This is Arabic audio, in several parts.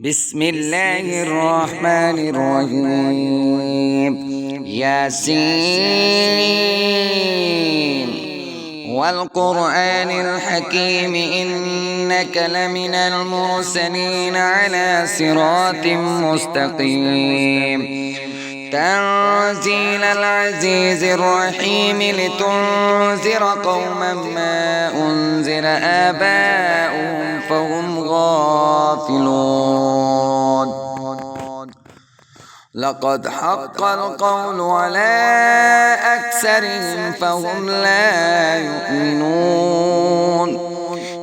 بسم الله الرحمن الرحيم. ياسين والقرآن الحكيم إنك لمن المرسلين على صراط مستقيم. تنزيل العزيز الرحيم لتنذر قوما ما أنذر آباؤهم فهم غافلون. لقد حق القول على أكثرهم فهم لا يؤمنون.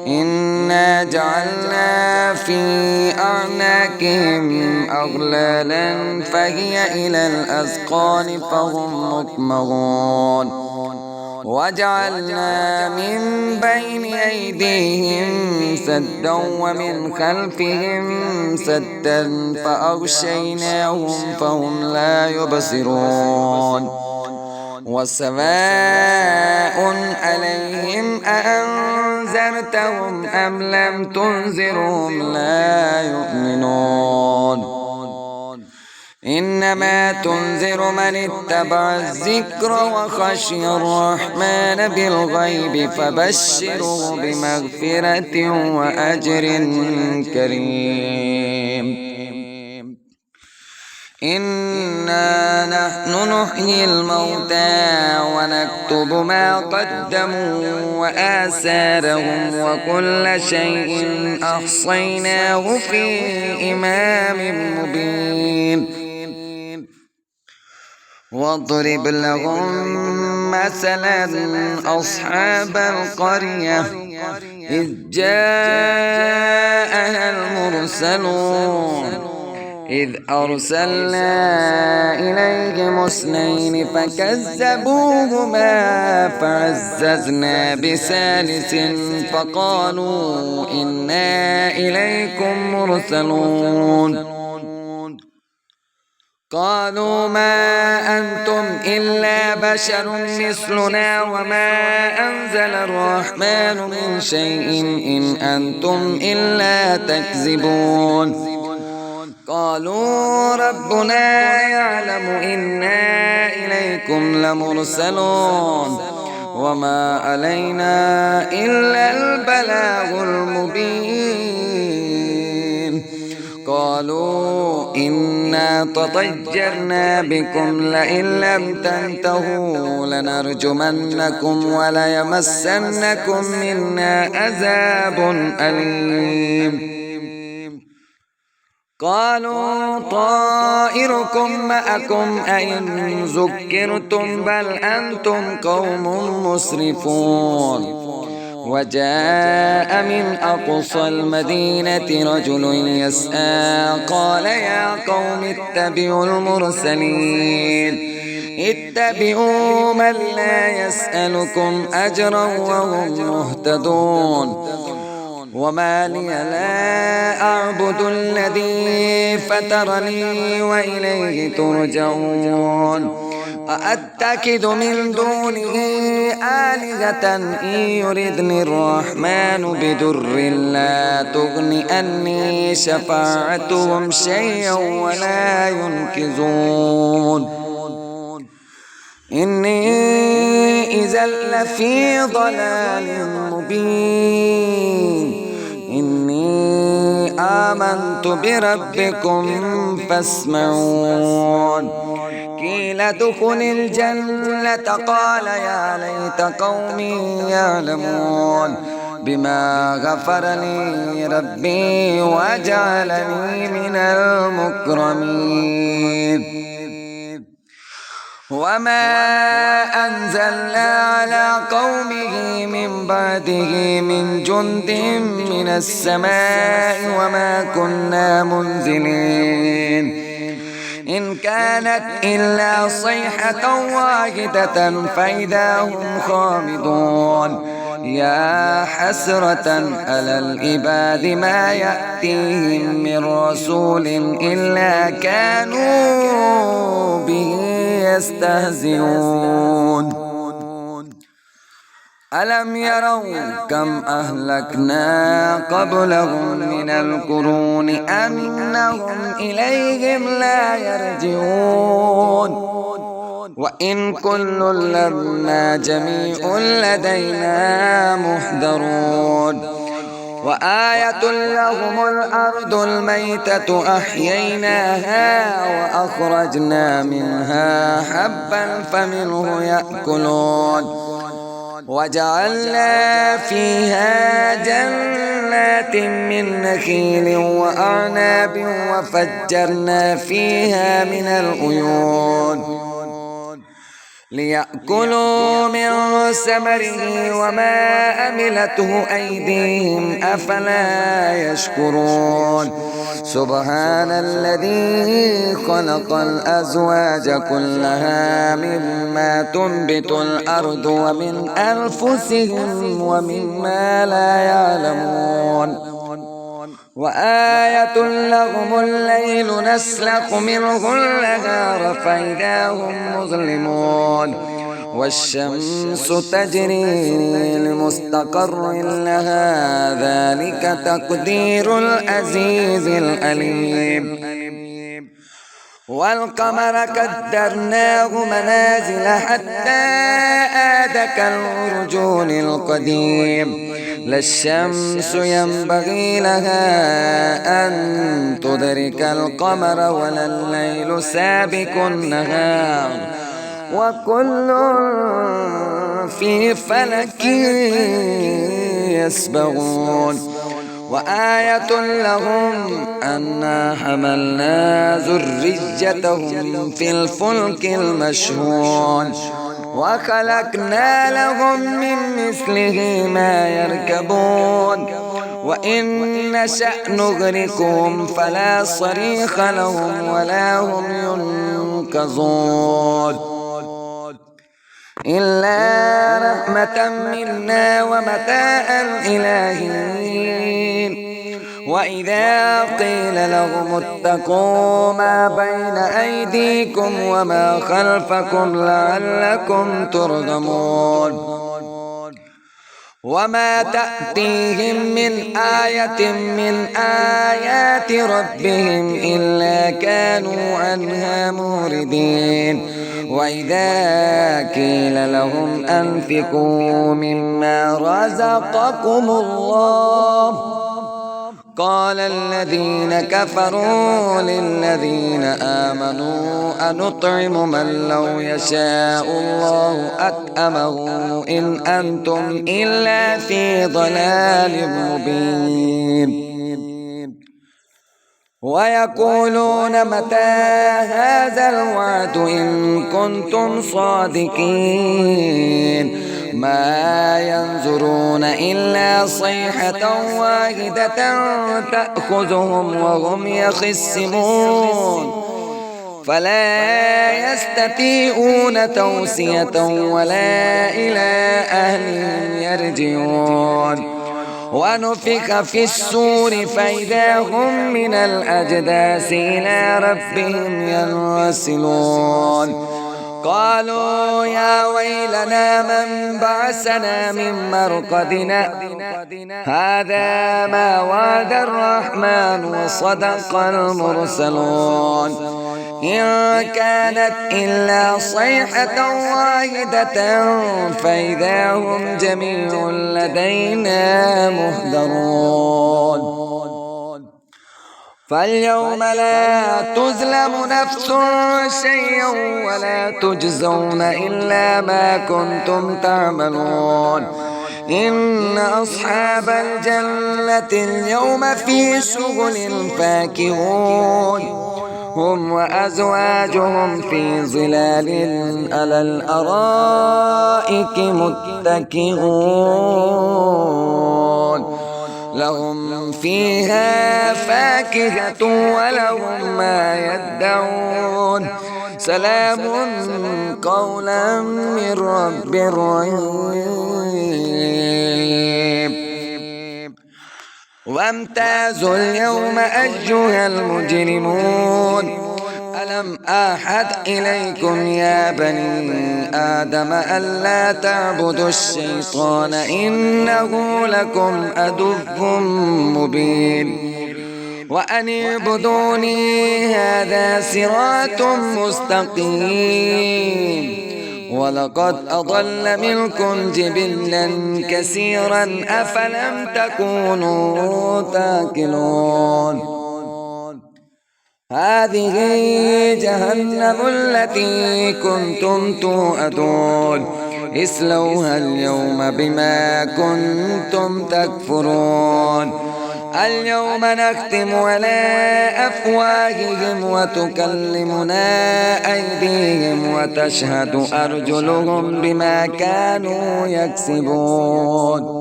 إنا جعلنا في أعناقهم أغلالا فهي إلى الأذقان فهم مقمحون. وجعلنا من بين أيديهم سدا ومن خلفهم سدا فأغشيناهم فهم لا يبصرون. وسواء عليهم أأنذرتهم أم لم تنذرهم لا يؤمنون. إنما تنذر من اتبع الذكر وخشي الرحمن بالغيب فبشره بمغفرة وأجر كريم. إنا نحن نحيي الموتى ونكتب ما قدموا وآثارهم وكل شيء أحصيناه في إمام مبين. واضرب لهم مثلا أصحاب القرية إذ جاءها المرسلون إذ أرسلنا إليهم اثنين فكذبوهما فعززنا بثالث فقالوا إنا إليكم مرسلون. قالوا ما أنتم إلا بشر مثلنا وما أنزل الرحمن من شيء إن أنتم إلا تكذبون. قالوا ربنا يعلم إنا إليكم لمرسلون وما علينا إلا البلاغ المبين. قالوا إنا تطيرنا بكم لئن لم تنتهوا لنرجمنكم وليمسنكم منا عذاب أليم. قالوا طائركم معكم أئن ذكرتم بل أنتم قوم مسرفون. وجاء من أقصى المدينة رجل يسعى قال يا قوم اتبعوا المرسلين اتبعوا من لا يسألكم أجرا وهم مهتدون. وما لي لا أعبد الذي فطرني وإليه ترجعون. أأتخذ من دونه آلهة إن يردني الرحمن بدر لا تغن عني شفاعتهم شيئا ولا ينقذون. إني إذا لفي ضلال مبين. إني آمنت بربكم فاسمعون. قيل ادخل الجنة قال يا ليت قومي يعلمون بما غفر لي ربي وجعلني من المكرمين. وما أنزلنا على قومه من بعده من جند من السماء وما كنا منزلين. إن كانت إلا صيحة واحدة فإذا هم خامدون. يا حسرة على العباد ما يأتيهم من رسول إلا كانوا به يستهزئون. ألم يروا كم أهلكنا قبلهم من القرون أنهم إليهم لا يرجعون وإن كل لما جميع لدينا محضرون وآية لهم الأرض الميتة أحييناها وأخرجنا منها حبا فمنه يأكلون وجعلنا فيها جنات من نخيل وأعناب وفجرنا فيها من العيون ليأكلوا من ثمره وما عملته أيديهم أفلا يشكرون سبحان الذي خلق الأزواج كلها مما تنبت الأرض ومن أنفسهم ومما لا يعلمون وآية لهم الليل نسلخ منه النهار فإذا هم مظلمون والشمس تجري لمستقر لها ذلك تقدير العزيز العليم والقمر قدرناه منازل حتى عاد كالعرجون القديم لا الشمس ينبغي لها أن تدرك القمر ولا الليل سابق النهار وكل في فلك يسبحون وآية لهم أنا حملنا ذريتهم في الفلك المشحون وخلقنا لهم من مثله ما يركبون وإن نشأ نغرقهم فلا صريخ لهم ولا هم ينقذون إلا رحمة منا ومتاعا إلى حين وإذا قيل لهم اتقوا ما بين أيديكم وما خلفكم لعلكم ترحمون وما تأتيهم من آية من آيات ربهم إلا كانوا عنها موردين وإذا قيل لهم أنفقوا مما رزقكم الله قال الذين كفروا للذين آمنوا أنطعم من لو يشاء الله أطعمه إن أنتم إلا في ضلال مبين ويقولون متى هذا الوعد إن كنتم صادقين ما ينظرون إلا صيحة واحدة تأخذهم وهم يخصمون فلا يستطيعون توصية ولا إلى أهلهم يرجعون ونفخ في الصور فإذا هم من الأجداث إلى ربهم ينسلون قالوا يا ويلنا من بعثنا من مرقدنا هذا ما وعد الرحمن وصدق المرسلون إن كانت إلا صيحة واحدة فإذا هم جميع لدينا محضرون فاليوم لا تظلم نفس شيئا ولا تجزون إلا ما كنتم تعملون إن أصحاب الجنة اليوم في شغل فاكهون هم وأزواجهم في ظلال على الأرائك متكئون لهم فيها فاكهة ولهم ما يدعون سلام قولا من رب رحيم وامتازوا اليوم أيها المجرمون ألم أعهد إليكم يا بني آدم ألا تعبدوا الشيطان إنه لكم عدو مبين وأن اعبدوني هذا صراط مستقيم ولقد أضل منكم جبلا كثيرا أفلم تكونوا تاكلون هذه جهنم التي كنتم توعدون اصلوها اليوم بما كنتم تكفرون اليوم نختم على أفواههم وتكلمنا أيديهم وتشهد أرجلهم بما كانوا يكسبون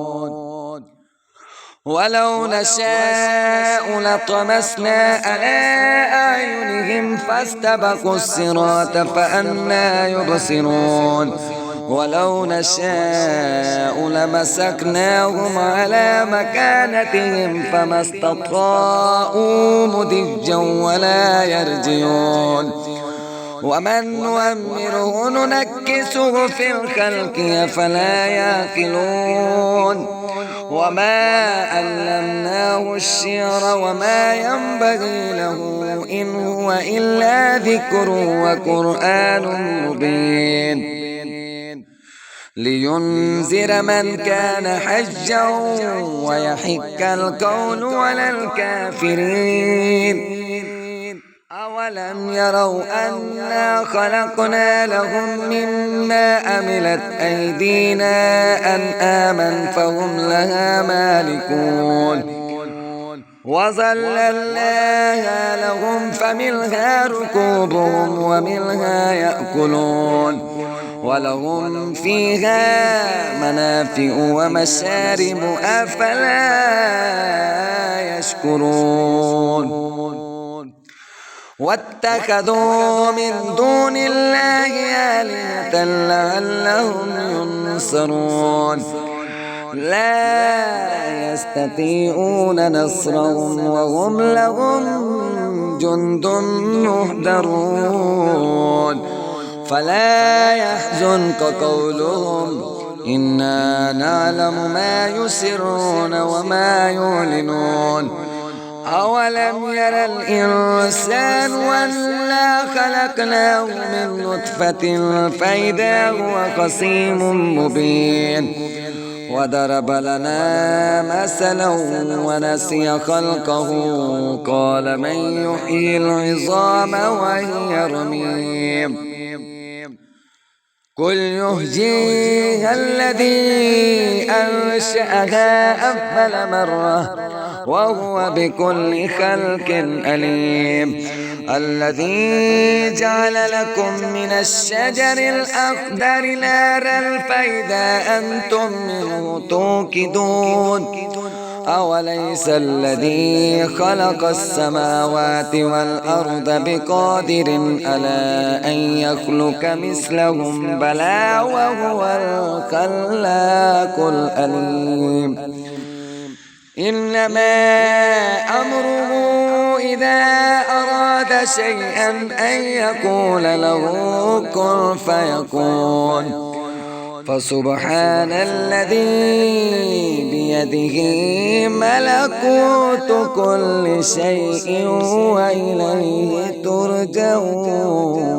ولو نشاء لطمسنا على أعينهم فاستبقوا الصراط فأنى يبصرون ولو نشاء لمسكناهم على مكانتهم فما استطاعوا مضجا ولا يرجعون ومن نؤمره ننكسه في الخلق أفلا يعقلون وما علمناه الشعر وما ينبغي له إن هو إلا ذكر وقرآن مبين لينذر من كان حجا ويحق القول على الكافرين أولم يروا أنا خلقنا لهم مما عملت أيدينا أنعاما فهم لها مالكون وظللناها لهم فمنها ركوبهم ومنها يأكلون ولهم فيها منافع ومشارب أفلا يشكرون واتخذوا من دون الله آلهة لعلهم ينصرون لا يستطيعون نصرهم وهم لهم جند مهدرون فلا يحزنك قولهم إنا نعلم ما يسرون وما يعلنون أولم ير الإنسان أنا خلقناه من نطفة فإذا هو خصيم مبين وضرب لنا مثلا ونسي خلقه قال من يحيي العظام وهي رميم قل يحييها الذي أنشأها أول مرة وهو بكل خلق عليم الذي جعل لكم من الشجر الأخضر نارا فإذا أنتم منه توقدون أوليس الذي خلق السماوات والأرض بقادر على أن يخلق مثلهم بلى وهو الخلاق العليم إنما أمره إذا أراد شيئا أن يقول له كن فيكون فسبحان الذي بيده ملكوت كل شيء وإليه ترجعون